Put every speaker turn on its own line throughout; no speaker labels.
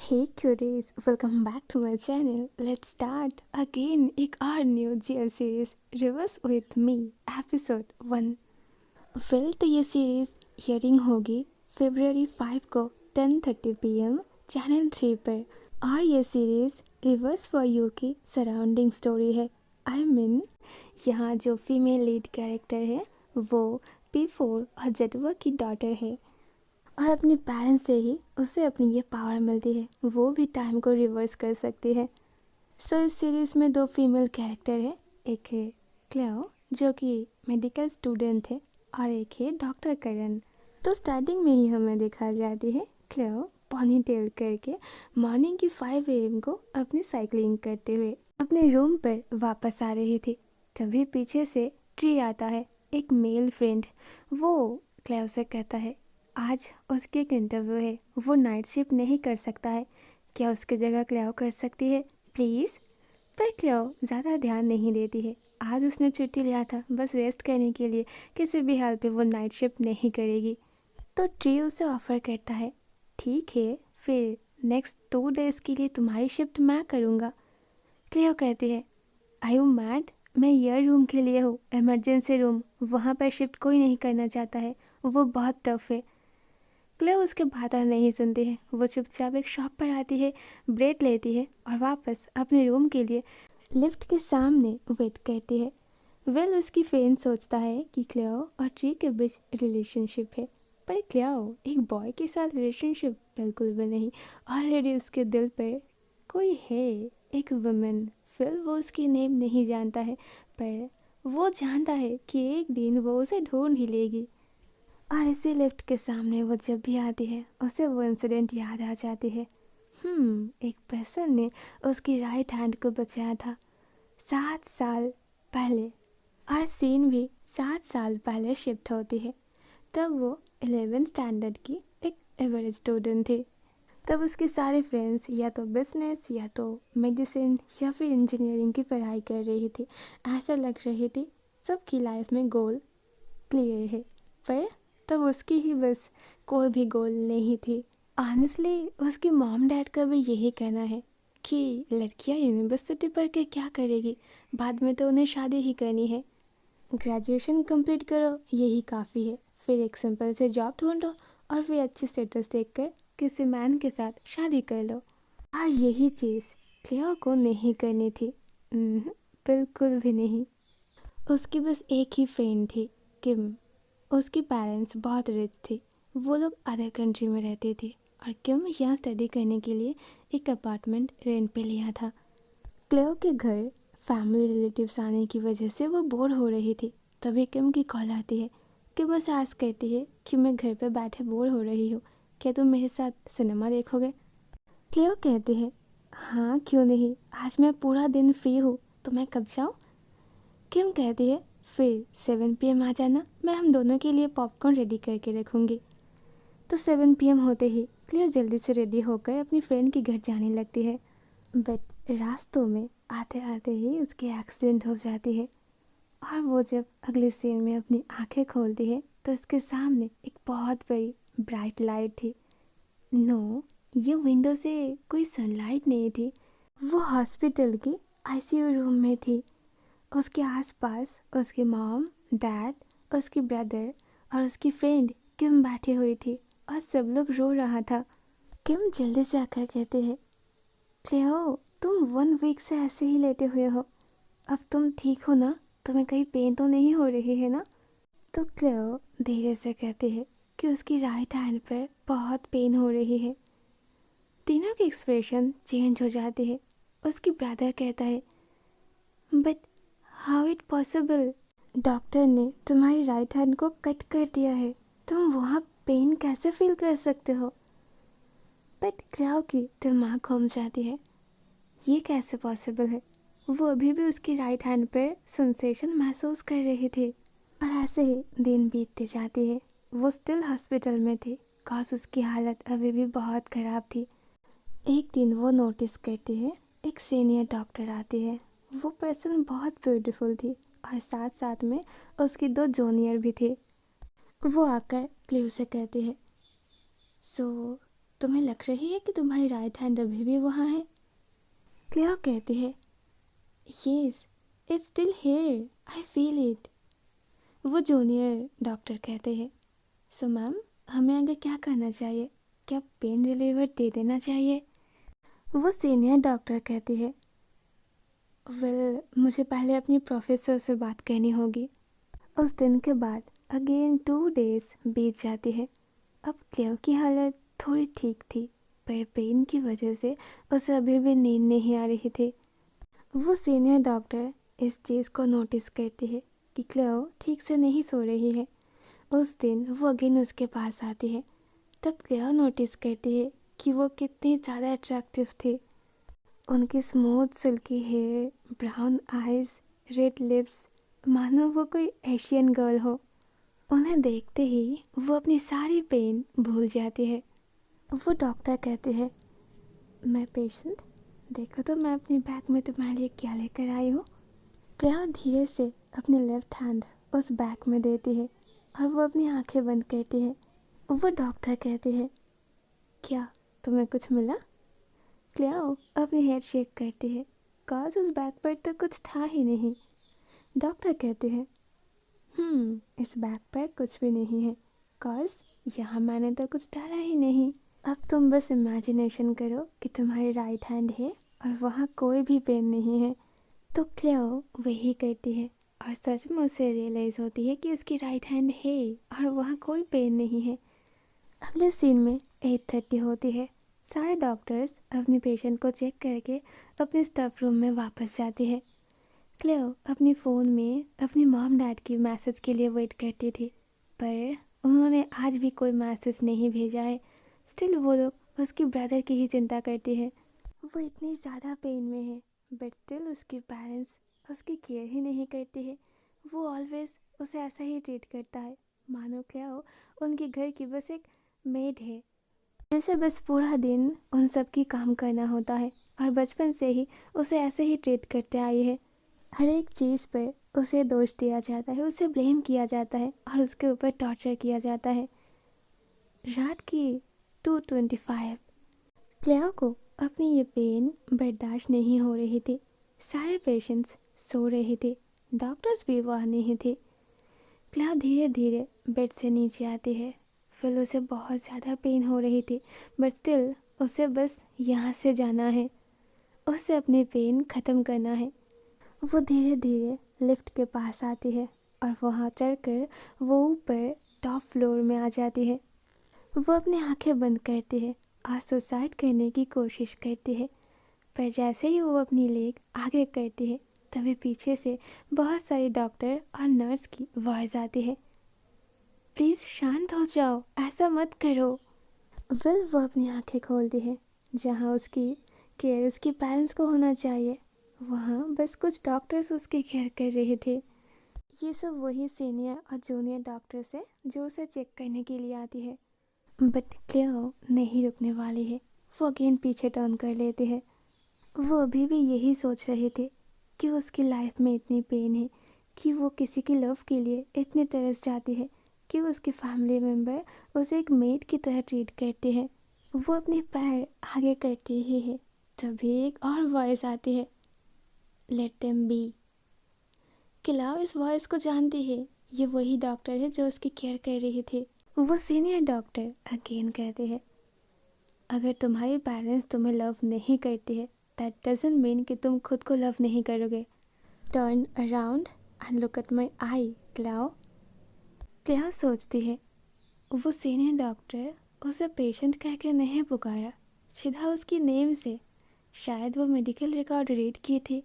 Hey cuties, welcome back to my channel. Let's start again एक और new GL series reverse with me episode 1। तो ये series earring होगी February 5 को 10:30 PM channel 3 पर। और ये सीरीज रिवर्स फॉर यू की सराउंडिंग स्टोरी है। यहाँ जो फीमेल लीड कैरेक्टर है वो P4 और जेटवा की डॉटर है और अपने पेरेंट्स से ही उसे अपनी ये पावर मिलती है, वो भी टाइम को रिवर्स कर सकती है। इस सीरीज़ में दो फीमेल कैरेक्टर है, एक है क्लेओ जो कि मेडिकल स्टूडेंट है और एक है डॉक्टर करण। तो स्टार्टिंग में ही हमें दिखा जाती है क्लेओ पॉनी टेल करके मॉर्निंग की 5 AM को अपनी साइकिलिंग करते हुए अपने रूम पर वापस आ रही थी। तभी पीछे से ट्री आता है, एक मेल फ्रेंड। वो क्लेओ से कहता है आज उसके एक इंटरव्यू है, वो नाइट शिफ्ट नहीं कर सकता है, क्या उसकी जगह क्लेओ कर सकती है प्लीज़। पर क्लेओ ज़्यादा ध्यान नहीं देती है। आज उसने छुट्टी लिया था बस रेस्ट करने के लिए, किसी भी हाल पे वो नाइट शिफ्ट नहीं करेगी। तो ट्री उसे ऑफ़र करता है, ठीक है फिर नेक्स्ट 2 डेज़ के लिए तुम्हारी शिफ्ट मैं करूँगा। क्लेओ कहती है आई यू मैड, मैं ये रूम के लिए हूँ, इमरजेंसी रूम, वहाँ पर शिफ्ट कोई नहीं करना चाहता है, वो बहुत टफ है। क्लेओ उसके बातें नहीं सुनती है। वो चुपचाप एक शॉप पर आती है, ब्रेड लेती है और वापस अपने रूम के लिए लिफ्ट के सामने वेट करती है। उसकी फ्रेंड सोचता है कि क्लेओ और ट्री के बीच रिलेशनशिप है, पर क्लेओ एक बॉय के साथ रिलेशनशिप बिल्कुल भी नहीं। ऑलरेडी उसके दिल पर कोई है, एक वुमेन। वो उसकी नेम नहीं जानता है, पर वो जानता है कि एक दिन वो उसे ढूंढ ही लेगी। और इसी लिफ्ट के सामने वो जब भी आती है उसे वो इंसिडेंट याद आ जाती है। एक पर्सन ने उसकी राइट हैंड को बचाया था 7 साल पहले। और सीन भी 7 साल पहले शिफ्ट होती है। तब वो 11th स्टैंडर्ड की एक एवरेज स्टूडेंट थी। तब उसके सारे फ्रेंड्स या तो बिजनेस या तो मेडिसिन या फिर इंजीनियरिंग की पढ़ाई कर रही थी। ऐसा लग रही थी सबकी लाइफ में गोल क्लियर है, पर तब उसकी ही बस कोई भी गोल नहीं थी। ऑनेस्टली उसकी मॉम डैड का भी यही कहना है कि लड़कियां यूनिवर्सिटी पढ़ के क्या करेगी, बाद में तो उन्हें शादी ही करनी है, ग्रेजुएशन कंप्लीट करो यही काफ़ी है, फिर एक सिंपल से जॉब ढूंढो और फिर अच्छी स्टेटस देखकर किसी मैन के साथ शादी कर लो। और यही चीज़ क्लेओ को नहीं करनी थी। बिल्कुल भी नहीं। उसकी बस एक ही फ्रेंड थी, किम। उसकी पेरेंट्स बहुत रिच थे, वो लोग अदर कंट्री में रहते थे और किम यहाँ स्टडी करने के लिए एक अपार्टमेंट रेंट पे लिया था। क्लेओ के घर फैमिली रिलेटिव्स आने की वजह से वो बोर हो रही थी। तभी किम की कॉल आती है कि बस आस्क करती है कि मैं घर पे बैठे बोर हो रही हूँ, क्या तुम मेरे साथ सिनेमा देखोगे। क्लेओ कहती है हाँ क्यों नहीं, आज मैं पूरा दिन फ्री हूँ, तो मैं कब जाऊँ। किम कहती है फिर 7 PM आ जाना, मैं हम दोनों के लिए पॉपकॉर्न रेडी करके रखूँगी। तो 7 PM होते ही क्लियर जल्दी से रेडी होकर अपनी फ्रेंड के घर जाने लगती है। बट रास्तों में आते आते ही उसकी एक्सीडेंट हो जाती है और वो जब अगले सीन में अपनी आंखें खोलती है तो उसके सामने एक बहुत बड़ी ब्राइट लाइट थी। नो, ये विंडो से कोई सनलाइट नहीं थी, वो हॉस्पिटल की ICU रूम में थी। उसके आसपास उसकी मॉम, डैड, उसकी ब्रदर और उसकी फ्रेंड किम बैठी हुई थी और सब लोग रो रहा था। किम जल्दी से आकर कहते हैं क्लेओ तुम 1 वीक से ऐसे ही लेटे हुए हो, अब तुम ठीक हो ना, तुम्हें कहीं पेन तो नहीं हो रही है ना। तो क्लेओ धीरे से कहती है कि उसकी राइट हैंड पर बहुत पेन हो रही है। तीनों की एक्सप्रेशन चेंज हो जाती है। उसकी ब्रदर कहता है but how it possible, doctor ने तुम्हारी राइट हैंड को कट कर दिया है, तुम वहाँ पेन कैसे फील कर सकते हो। बट क्लेओ की दिमाग घूम जाती है, ये कैसे पॉसिबल है, वो अभी भी उसकी राइट हैंड पर सेंसेशन महसूस कर रही थी। और ऐसे ही दिन बीतती जाती है। वो स्टिल हॉस्पिटल में थी बिकॉज उसकी हालत अभी भी बहुत ख़राब थी। एक दिन वो नोटिस करती है एक सीनियर डॉक्टर आती है। वो पर्सन बहुत ब्यूटीफुल थी और साथ साथ में उसकी 2 जूनियर भी थे। वो आकर क्लेओ से कहती है सो तुम्हें लग रही है कि तुम्हारी राइट हैंड अभी भी वहाँ है? क्लेयर कहती है, yes, it's still here, I feel it. वो जूनियर डॉक्टर कहते हैं, सो मैम, हमें आगे क्या करना चाहिए? क्या पेन रिलीवर दे देना चाहिए? वो सीनियर डॉक्टर कहती है, मुझे पहले अपनी प्रोफेसर से बात करनी होगी। उस दिन के बाद अगेन 2 डेज बीत जाती है। अब क्लेव की हालत थोड़ी ठीक थी, पर पेन की वजह से उसे अभी भी नींद नहीं आ रही थी। वो सीनियर डॉक्टर इस चीज़ को नोटिस करती है कि क्लेव ठीक से नहीं सो रही है। उस दिन वो अगेन उसके पास आती है। तब क्लेव नोटिस करती है कि वो कितनी ज़्यादा अट्रैक्टिव थी। उनकी smooth silky hair, brown eyes, red lips, मानो वो कोई एशियन गर्ल हो। उन्हें देखते ही वो अपनी सारी पेन भूल जाती है। वो डॉक्टर कहते हैं, मैं पेशेंट, देखो तो मैं अपनी बैग में तुम्हारे लिए क्या लेकर आई हूँ। क्लेव धीरे से अपनी लेफ्ट हैंड उस बैग में देती है और वो अपनी आंखें बंद करती है। वो डॉक्टर कहते हैं, क्या तुम्हें कुछ मिला? क्लेव अपनी हेड शेक करती है, काज उस बैग पर तो कुछ था ही नहीं। डॉक्टर कहते हैं, इस बैग पर कुछ भी नहीं है, काज यहाँ मैंने तो कुछ डाला ही नहीं। अब तुम बस इमेजिनेशन करो कि तुम्हारी राइट हैंड है और वहाँ कोई भी पेन नहीं है। तो क्लेव वही करती है और सच में उसे रियलाइज़ होती है कि उसकी राइट हैंड है और वहाँ कोई पेन नहीं है। अगले सीन में 8:30 होती है। सारे डॉक्टर्स अपने पेशेंट को चेक करके अपने स्टाफ रूम में वापस जाते हैं। क्लेव अपनी फ़ोन में अपनी मॉम डैड की मैसेज के लिए वेट करती थी, पर उन्होंने आज भी कोई मैसेज नहीं भेजा है। स्टिल वो लोग उसकी ब्रदर की ही चिंता करती है। वो इतनी ज़्यादा पेन में है, बट स्टिल उसके पेरेंट्स उसकी केयर ही नहीं करती है। वो ऑलवेज उसे ऐसा ही ट्रीट करता है, मानो क्लेव उनके घर की बस एक मेड है, जैसे बस पूरा दिन उन सब की काम करना होता है। और बचपन से ही उसे ऐसे ही ट्रीट करते आई है। हर एक चीज़ पर उसे दोष दिया जाता है, उसे ब्लेम किया जाता है और उसके ऊपर टॉर्चर किया जाता है। रात की 2:25 क्लेव को अपनी ये पेन बर्दाश्त नहीं हो रही थी। सारे पेशेंट्स सो रहे थे, डॉक्टर्स भी वहाँ नहीं थे। क्लेव धीरे धीरे बेड से नीचे आती है। फिर उसे बहुत ज़्यादा पेन हो रही थी, बट स्टिल उसे बस यहाँ से जाना है, उसे अपनी पेन ख़त्म करना है। वो धीरे धीरे लिफ्ट के पास आती है और वहाँ चढ़कर वो ऊपर टॉप फ्लोर में आ जाती है। वो अपनी आंखें बंद करती है और सुसाइड करने की कोशिश करती है, पर जैसे ही वो अपनी लेग आगे करती है तभी पीछे से बहुत सारे डॉक्टर और नर्स की आवाज़ आती है, प्लीज़ शांत हो जाओ, ऐसा मत करो। वो अपनी आंखें खोलती है। जहाँ उसकी केयर उसके पेरेंट्स को होना चाहिए, वहाँ बस कुछ डॉक्टर्स उसकी केयर कर रहे थे। ये सब वही सीनियर और जूनियर डॉक्टर्स है जो उसे चेक करने के लिए आती है। बट क्लेव नहीं रुकने वाली है। वो अगेन पीछे टर्न कर लेती है। वो अभी भी यही सोच रहे थे कि उसकी लाइफ में इतनी पेन है कि वो किसी की लव के लिए इतनी तरस जाती है कि उसके फैमिली मेम्बर उसे एक मेड की तरह ट्रीट करते हैं। वो अपने पैर आगे करते ही है, तभी एक और वॉइस आती है, लेट देम बी। क्लेव इस वॉइस को जानती है, ये वही डॉक्टर है जो उसकी केयर कर रही थी। वो सीनियर डॉक्टर अगेन कहते हैं, अगर तुम्हारे पेरेंट्स तुम्हें लव नहीं करते हैं, दैट डजंट मीन कि तुम खुद को लव नहीं करोगे। Turn around and look at my eye Cleo. Cleo सोचती है, वो सीनियर डॉक्टर उसे पेशेंट कह के नहीं पुकारा, सीधा उसकी नेम से। शायद वो मेडिकल रिकॉर्ड रीड की थी।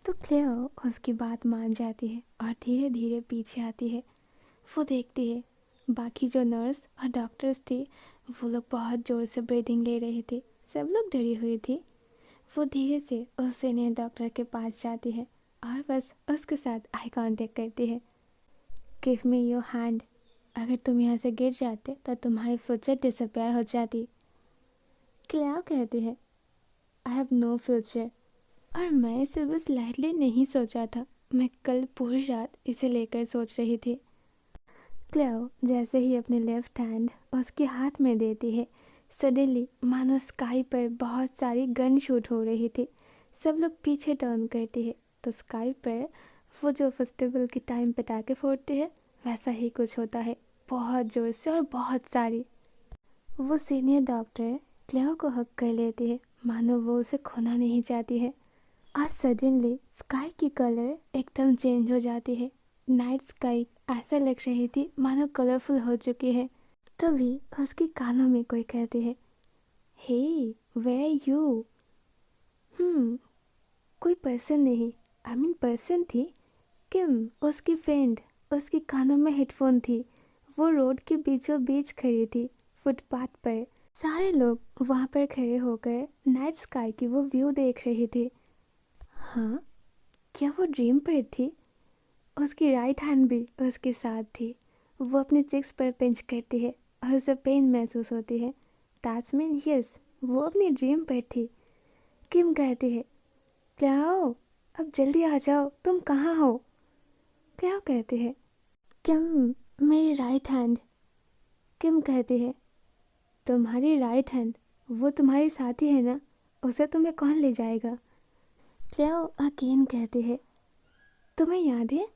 तो क्लेव उसकी बात मान जाती है और धीरे धीरे पीछे आती है। वो देखती है बाकी जो नर्स और डॉक्टर्स थे वो लोग बहुत ज़ोर से ब्रीदिंग ले रहे थे, सब लोग डरी हुई थी। वो धीरे से उस सीनियर डॉक्टर के पास जाती है और बस उसके साथ आई कांटेक्ट करती है। गिव मी योर हैंड, अगर तुम यहाँ से गिर जाते तो तुम्हारी फ्यूचर डिसअपेयर हो जाती। क्लेव कहती है, आई हैव नो फ्यूचर। और मैं इसे बस लाइटली नहीं सोचा था, मैं कल पूरी रात इसे लेकर सोच रही थी। क्लेव जैसे ही अपने लेफ्ट हैंड उसके हाथ में देती है, सडनली मानो स्काई पर बहुत सारी गन शूट हो रही थी। सब लोग पीछे टर्न करते हैं तो स्काई पर वो जो फेस्टिवल के टाइम पटाखे फोड़ते हैं वैसा ही कुछ होता है, बहुत ज़ोर से और बहुत सारी। वो सीनियर डॉक्टर क्लेओ को हक कर लेती है, मानो वो उसे खोना नहीं चाहती है। आज सडनली स्काई की कलर एकदम चेंज हो जाती है। नाइट स्काई ऐसा लग रही थी मानो कलरफुल हो चुकी है। तभी उसके कानों में कोई कहते हैं, हे वेयर आर यू। कोई पर्सन नहीं, आई मीन पर्सन थी। किम, उसकी फ्रेंड। उसके कानों में हेडफोन थी। वो रोड के बीचों बीच खड़ी थी, फुटपाथ पर। सारे लोग वहाँ पर खड़े होकर नाइट स्काई की वो व्यू देख रहे थे। हाँ, क्या वो ड्रीम पर थी? उसकी राइट हैंड भी उसके साथ थी। वो अपने चिक्स पर पिंच करती है और उसे पेन महसूस होती है। दैट्स मीन यस, वो अपनी ड्रीम पर थी। किम कहती है, क्लाओ अब जल्दी आ जाओ, तुम कहाँ हो? क्लाओ कहती है, किम मेरी राइट हैंड। किम कहती है, तुम्हारी राइट हैंड? वो तुम्हारी साथी है ना, उसे तुम्हें कौन ले जाएगा? क्लाओ अगेन कहती है, तुम्हें याद है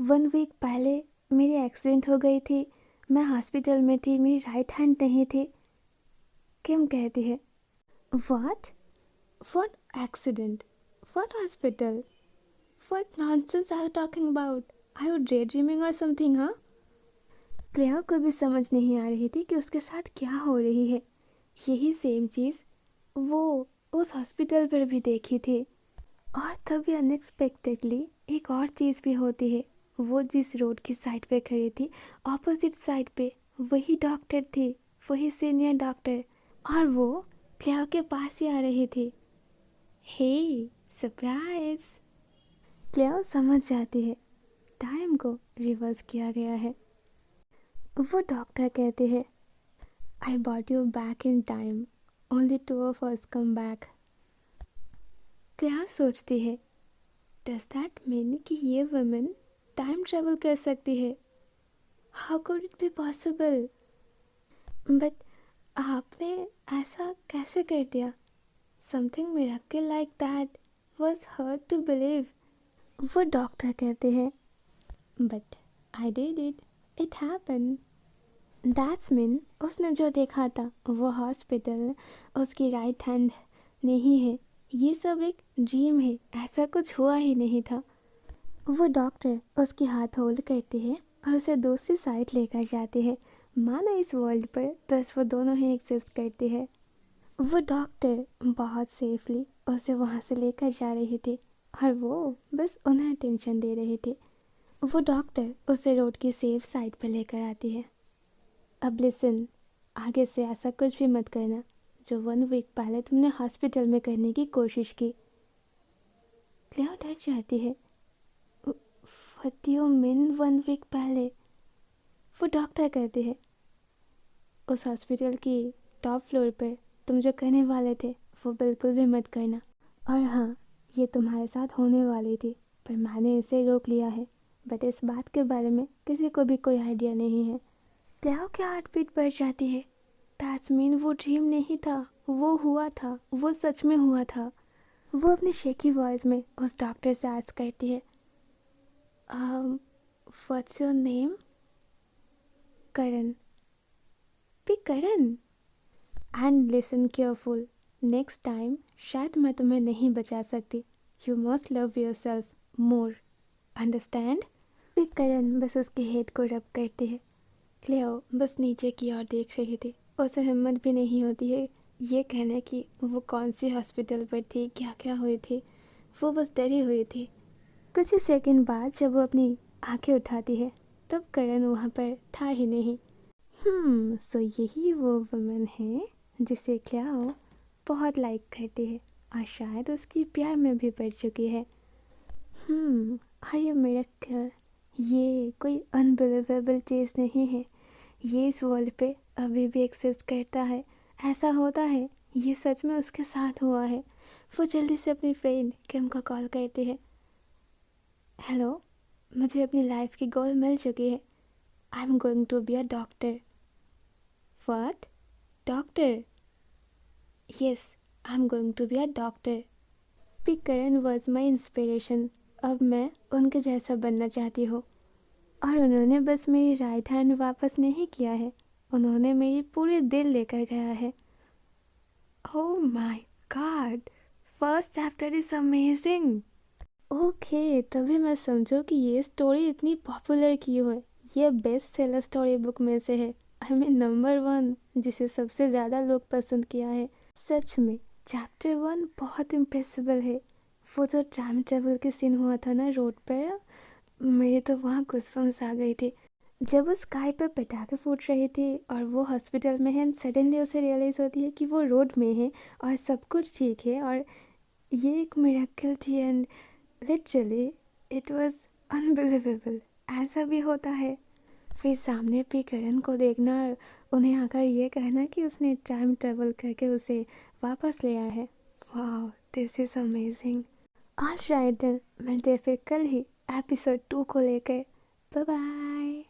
1 वीक पहले मेरी एक्सीडेंट हो गई थी, मैं हॉस्पिटल में थी, मेरी राइट हैंड नहीं थी। किम कहती है, what? What accident? What hospital? What nonsense are you talking about? Are you daydreaming or something? हाँ, क्लेओ को भी समझ नहीं आ रही थी कि उसके साथ क्या हो रही है। यही सेम चीज़ वो उस हॉस्पिटल पर भी देखी थी। और तभी अनएक्सपेक्टेडली एक और चीज़ भी होती है। वो जिस रोड की साइड पे खड़ी थी, ऑपोजिट साइड पे वही डॉक्टर थी, वही सीनियर डॉक्टर। और वो क्लेओ के पास ही आ रही थी। हे सरप्राइज! क्लेओ समझ जाती है टाइम को रिवर्स किया गया है। वो डॉक्टर कहते हैं, I bought you back in time, only 2 of us come back. Cleo सोचती है, डज दैट मीन कि ये वुमन टाइम ट्रेवल कर सकती है? How could it be possible? But आपने ऐसा कैसे कर दिया? Something miracle like that was hard to believe. वो डॉक्टर कहते हैं, but I did it, it happen. That's mean उसने जो देखा था वो हॉस्पिटल उसकी राइट हैंड नहीं है, ये सब एक ड्रीम है, ऐसा कुछ हुआ ही नहीं था। वो डॉक्टर उसके हाथ होल्ड करते हैं और उसे दूसरी साइड लेकर जाते हैं, मानो इस वर्ल्ड पर बस वो दोनों ही एग्जिस्ट करते हैं। वो डॉक्टर बहुत सेफली उसे वहाँ से लेकर जा रही थी और वो बस उन्हें अटेंशन दे रही थी। वो डॉक्टर उसे रोड की सेफ साइड पर लेकर आती है। अब लिसन, आगे से ऐसा कुछ भी मत करना जो 1 वीक पहले तुमने हॉस्पिटल में करने की कोशिश की। क्लेओ डर जाती है। व्हाट यू मीन 1 वीक पहले? वो डॉक्टर कहते हैं, उस हॉस्पिटल की टॉप फ्लोर पर तुम जो करने वाले थे वो बिल्कुल भी मत करना। और हाँ, ये तुम्हारे साथ होने वाली थी पर मैंने इसे रोक लिया है। बट इस बात के बारे में किसी को भी कोई आइडिया नहीं है। क्लेओ की हार्ट बीट बढ़ जाती है। दैट्स मीन वो ड्रीम नहीं था, वो हुआ था, वो सच में हुआ था। वो अपनी शेकी वॉइस में उस डॉक्टर से आस्क करती है, what's your name? Karan. Be Karan. And listen careful, next time शायद मैं तुम्हें नहीं बचा सकती। You must love yourself more, understand? Be Karan बस उसके हेड को रब करते हैं। क्लेओ बस नीचे की ओर देख रही थी। उसे हिम्मत भी नहीं होती है ये कहने की वो कौन सी हॉस्पिटल पर थी, क्या क्या हुई थी। वो बस डरी हुई थी। कुछ ही सेकंड बाद जब वो अपनी आंखें उठाती है तब करण वहाँ पर था ही नहीं। सो यही वो वुमन है जिसे क्लेओ बहुत लाइक करती है और शायद उसकी प्यार में भी पड़ चुकी है। और ये मिरेकल, ये कोई अनबिलीवेबल चीज़ नहीं है, ये इस वर्ल्ड पे अभी भी एक्सिस्ट करता है, ऐसा होता है, ये सच में उसके साथ हुआ है। वो जल्दी से अपनी फ्रेंड किम को कॉल करती है। हेलो, मुझे अपनी लाइफ की गोल मिल चुकी है। I am going to be a doctor. What? Doctor? Yes, I'm going to be a doctor. P Karan was my inspiration. अब मैं उनके जैसा बनना चाहती हूँ. और उन्होंने बस मेरी राइट हैंड वापस नहीं किया है, उन्होंने मेरी पूरे दिल लेकर गया है. Oh my God, first chapter is amazing. Okay, तभी मैं समझो कि ये स्टोरी इतनी पॉपुलर क्यों है. ये बेस्ट सेलर स्टोरी बुक में से है. आई मीन नंबर 1, जिसे सबसे ज़्यादा लोग पसंद किया है. सच में चैप्टर 1 बहुत इम्प्रेसिबल है. वो जो टाइम ट्रेवल के सीन हुआ था ना रोड पर, मेरे तो वहाँ गूज़बम्स आ गई थी. जब वो स्काई पर पटाखे फूट रहे थे और वो हॉस्पिटल में है, सडनली उसे रियलाइज़ होती है कि वो रोड में है और सब कुछ ठीक है और ये एक मिरेकल थी. And literally it was unbelievable. ऐसा भी होता है. फिर सामने पे करण को देखना और उन्हें आकर ये कहना कि उसने टाइम ट्रेवल करके उसे वापस ले आया है. वाह, this is amazing. All right then, मिलते हैं फिर कल ही एपिसोड 2 को लेकर. Bye bye.